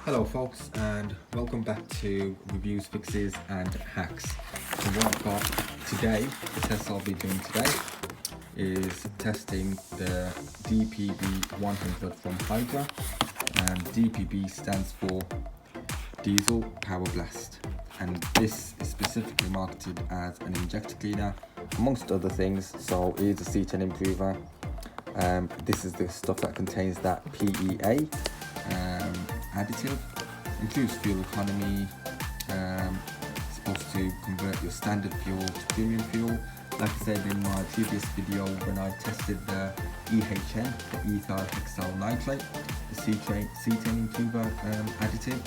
Hello folks, and welcome back to Reviews, Fixes and Hacks. So what I've got today, the test I'll be doing today is testing the DPB100 from Hydra, and DPB stands for Diesel Power Blast, and this is specifically marketed as an injector cleaner amongst other things. So it is a C10 improver. This is the stuff that contains that PEA additive, improves fuel economy, supposed to convert your standard fuel to premium fuel. Like I said in my previous video when I tested the EHN, the ethyl hexyl nitrate, the C10 improver additive,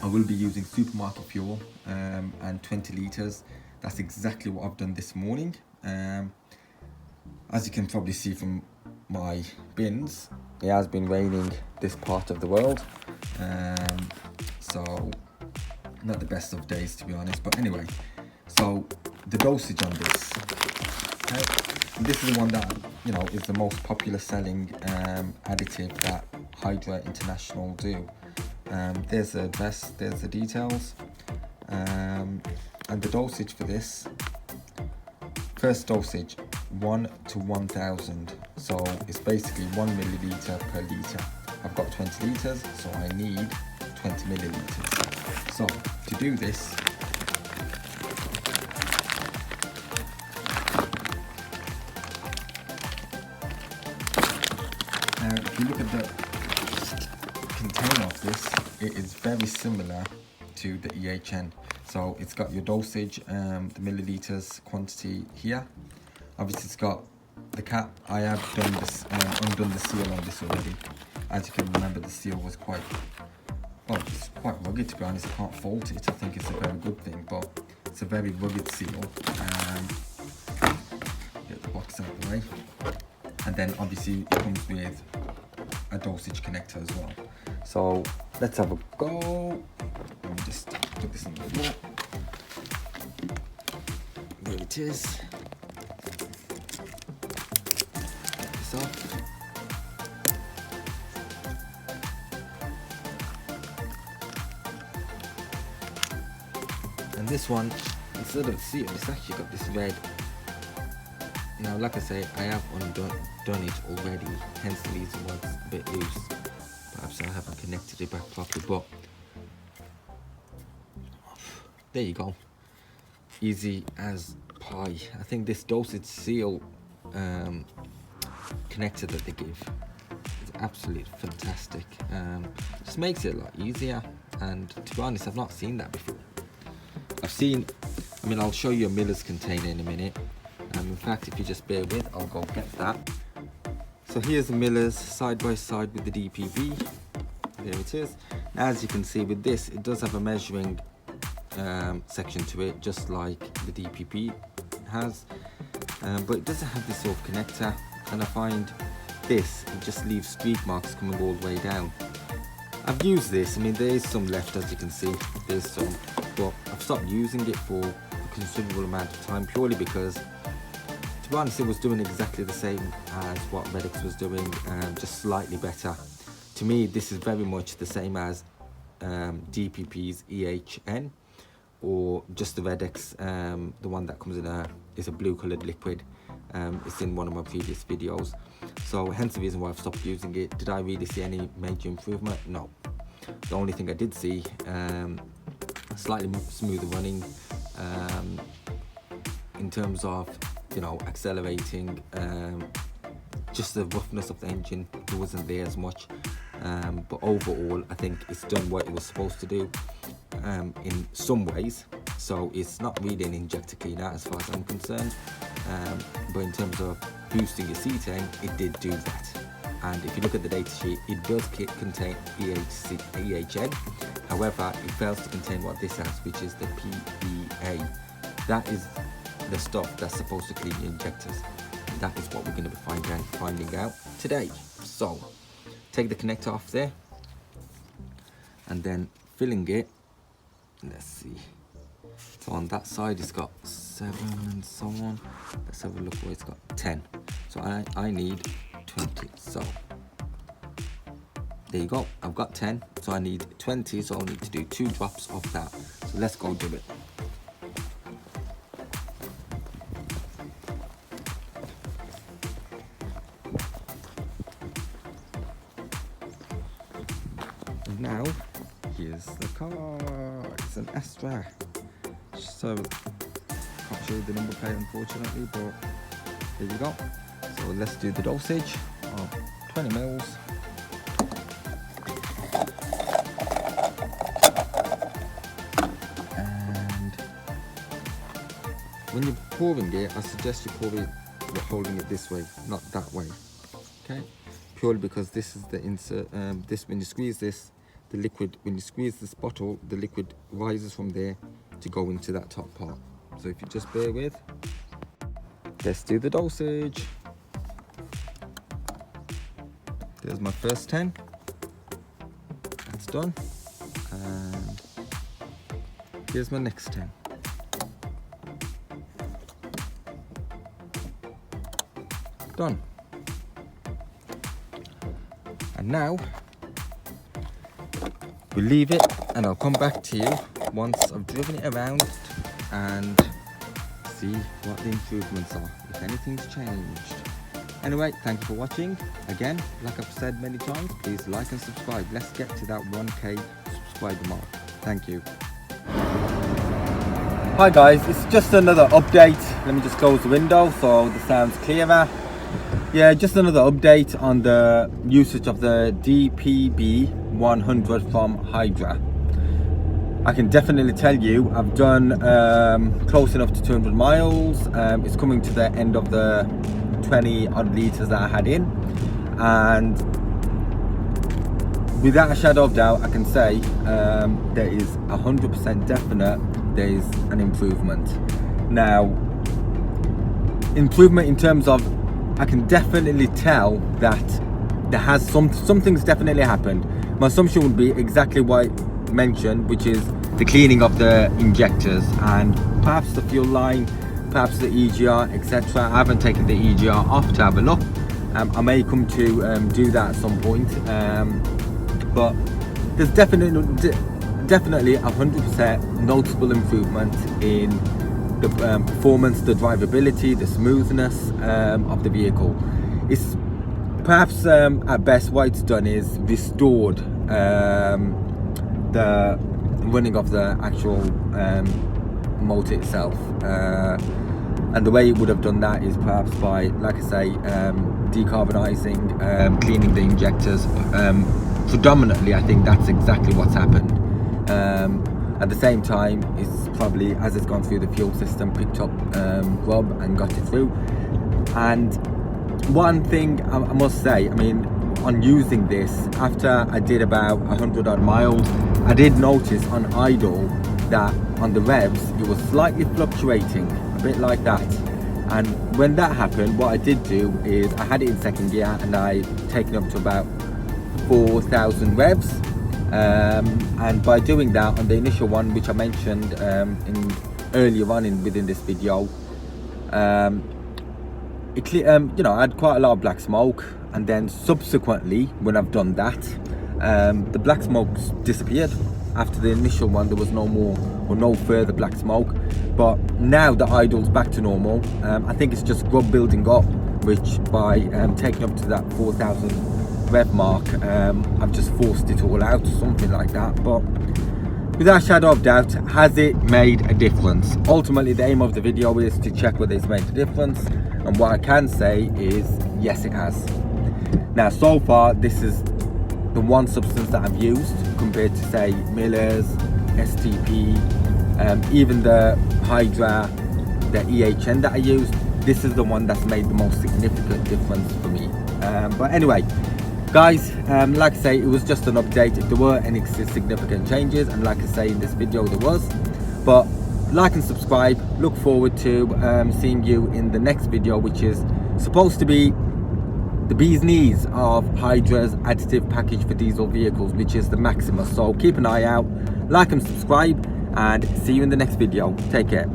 I will be using supermarket fuel and 20 litres. That's exactly what I've done this morning. As you can probably see from my bins, it has been raining this part of the world, so not the best of days to be honest. But anyway, so the dosage on this, this is the one that is the most popular selling additive that Hydra International do. There's the address, there's the details, and the dosage for this. First dosage, 1 to 1000, so it's basically 1 milliliter per liter. I've got 20 liters, so I need 20 milliliters. So to do this, if you look at the container of this, it is very similar to the EHN. So it's got your dosage, the milliliters quantity here. Obviously it's got the cap. I have done this, undone the seal on this already. As you can remember, the seal was quite, well, it's quite rugged to be honest. I can't fault it. I think it's a very good thing, but it's a very rugged seal. Get the box out of the way. And then obviously it comes with a dosage connector as well. So let's have a go. Let me just put this on the floor. There it is. Get this off. And this one, instead of seal, it's actually got this red. Now, like I say, I have done it already, hence the reason why it's a bit loose. Perhaps I haven't connected it back properly, but there you go. Easy as pie. I think this dosage seal connector that they give is absolutely fantastic. Just makes it a lot easier, and to be honest, I've not seen that before. I'll show you a Miller's container in a minute. In fact, if you just bear with, I'll go get that. So here's the Miller's side by side with the DPB. There it is. Now, as you can see with this, it does have a measuring section to it, just like the DPB has, but it doesn't have this sort of connector, and I find this, it just leaves streak marks coming all the way down. I've used this, there is some left, as you can see, there's some, but I've stopped using it for a considerable amount of time, purely because, to be honest, it was doing exactly the same as what Redux was doing, just slightly better. To me, this is very much the same as DPP's EHN, or just the Redux, the one that comes in is a blue coloured liquid. It's in one of my previous videos, so hence the reason why I've stopped using it. Did I really see any major improvement? No. The only thing I did see, slightly smoother running, in terms of accelerating, just the roughness of the engine, it wasn't there as much, but overall I think it's done what it was supposed to do in some ways. So it's not really an injector cleaner as far as I'm concerned, but in terms of boosting your C10, it did do that. And if you look at the data sheet, it does contain EHN. However, it fails to contain what this has, which is the PEA. That is the stuff that's supposed to clean your injectors. And that is what we're going to be finding out today. So take the connector off there, and then filling it. Let's see. So on that side, it's got 7 and so on. Let's have a look where it's got 10. So I need 20. So there you go. I've got 10, so I need 20, so I'll need to do 2 drops of that. So let's go do it. And now, here's the car. It's an Astra. So, can't show you the number plate unfortunately, but there you go. So let's do the dosage of 20 mils. And when you're pouring it, I suggest you pour it, you're holding it this way, not that way. Okay? Purely because this is the insert, this, when you squeeze this, the liquid, when you squeeze this bottle, the liquid rises from there to go into that top part. So if you just bear with, let's do the dosage. There's my first 10. That's done. And here's my next 10. Done. And now we'll leave it, and I'll come back to you once I've driven it around and see what the improvements are, if anything's changed. Anyway, thank you for watching. Again, like I've said many times, please like and subscribe. Let's get to that 1K subscriber mark. Thank you. Hi guys, it's just another update. Let me just close the window so the sound's clearer. Yeah, just another update on the usage of the DPB100 from Hydra. I can definitely tell you I've done close enough to 200 miles. It's coming to the end of the 20 odd litres that I had in, and without a shadow of doubt I can say there is 100% definite there is an improvement. Now, improvement in terms of, I can definitely tell that there has something's definitely happened. My assumption would be exactly what I mentioned, which is the cleaning of the injectors and perhaps the fuel line, perhaps the EGR, etc. I haven't taken the EGR off to have a look. I may come to do that at some point, but there's definitely 100% noticeable improvement in the performance, the drivability, the smoothness of the vehicle. It's perhaps at best what it's done is restored the running of the actual motor itself, and the way it would have done that is perhaps by, like I say, decarbonising, cleaning the injectors. Predominantly I think that's exactly what's happened. At the same time, it's probably, as it's gone through the fuel system, picked up grub and got it through. And one thing I must say, I mean, on using this, after I did about 100 odd miles, I did notice on idle that on the revs it was slightly fluctuating, a bit like that. And when that happened, what I did do is I had it in second gear and I taken up to about 4,000 revs. And by doing that on the initial one, which I mentioned earlier on within this video, you know, I had quite a lot of black smoke, and then subsequently when I've done that, the black smoke disappeared. After the initial one there was no more or no further black smoke, but now the idle's back to normal. I think it's just grub building up, which by taking up to that 4,000 rev mark, I've just forced it all out, something like that. But without a shadow of doubt, has it made a difference? Ultimately the aim of the video is to check whether it's made a difference, and what I can say is yes, it has. Now so far this is the one substance that I've used compared to say Miller's, STP, even the Hydra, the EHN that I used. This is the one that's made the most significant difference for me. But anyway guys, like I say, it was just an update. If there were any significant changes, and like I say in this video there was, but like and subscribe. Look forward to seeing you in the next video, which is supposed to be the bee's knees of Hydra's additive package for diesel vehicles, which is the Maximus. So keep an eye out, like and subscribe, and see you in the next video. Take care.